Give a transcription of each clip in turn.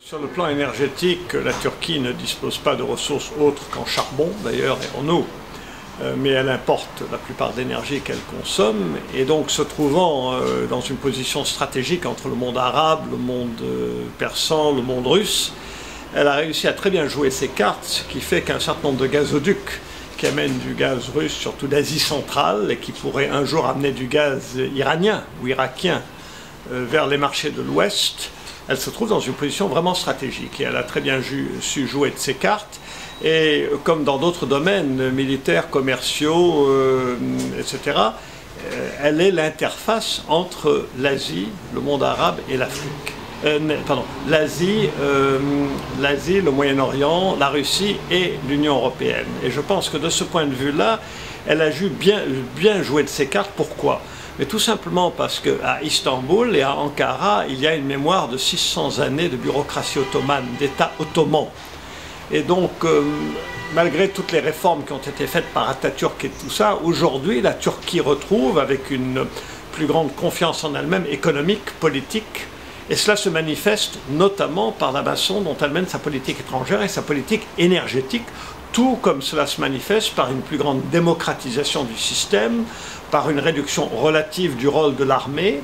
Sur le plan énergétique, la Turquie ne dispose pas de ressources autres qu'en charbon, d'ailleurs, et en eau. Mais elle importe la plupart d'énergie qu'elle consomme, et donc se trouvant dans une position stratégique entre le monde arabe, le monde persan, le monde russe, elle a réussi à très bien jouer ses cartes, ce qui fait qu'un certain nombre de gazoducs qui amènent du gaz russe, surtout d'Asie centrale, et qui pourraient un jour amener du gaz iranien ou irakien vers les marchés de l'Ouest, elle se trouve dans une position vraiment stratégique et elle a très bien su jouer de ses cartes. Et comme dans d'autres domaines militaires, commerciaux, etc., elle est l'interface entre l'Asie, le monde arabe et l'Afrique. L'Asie, le Moyen-Orient, la Russie et l'Union européenne. Et je pense que de ce point de vue-là, elle a bien joué de ses cartes. Pourquoi ? Mais tout simplement parce qu'à Istanbul et à Ankara, il y a une mémoire de 600 années de bureaucratie ottomane, d'État ottoman. Et donc, malgré toutes les réformes qui ont été faites par Atatürk et tout ça, aujourd'hui, la Turquie retrouve avec une plus grande confiance en elle-même économique, politique, et cela se manifeste notamment par la façon dont elle mène sa politique étrangère et sa politique énergétique, tout comme cela se manifeste par une plus grande démocratisation du système, par une réduction relative du rôle de l'armée,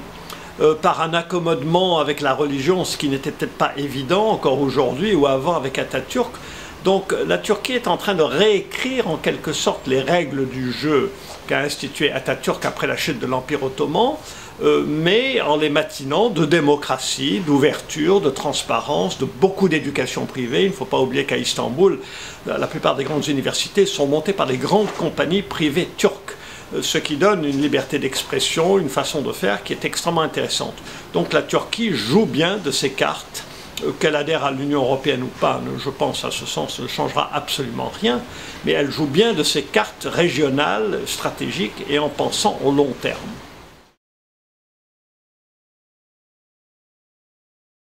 par un accommodement avec la religion, ce qui n'était peut-être pas évident encore aujourd'hui ou avant avec Atatürk. Donc la Turquie est en train de réécrire en quelque sorte les règles du jeu qu'a institué Atatürk après la chute de l'Empire ottoman, mais en les matinant de démocratie, d'ouverture, de transparence, de beaucoup d'éducation privée. Il ne faut pas oublier qu'à Istanbul, la plupart des grandes universités sont montées par des grandes compagnies privées turques, ce qui donne une liberté d'expression, une façon de faire qui est extrêmement intéressante. Donc la Turquie joue bien de ses cartes. Qu'elle adhère à l'Union européenne ou pas, je pense à ce sens, ne changera absolument rien, mais elle joue bien de ses cartes régionales, stratégiques et en pensant au long terme.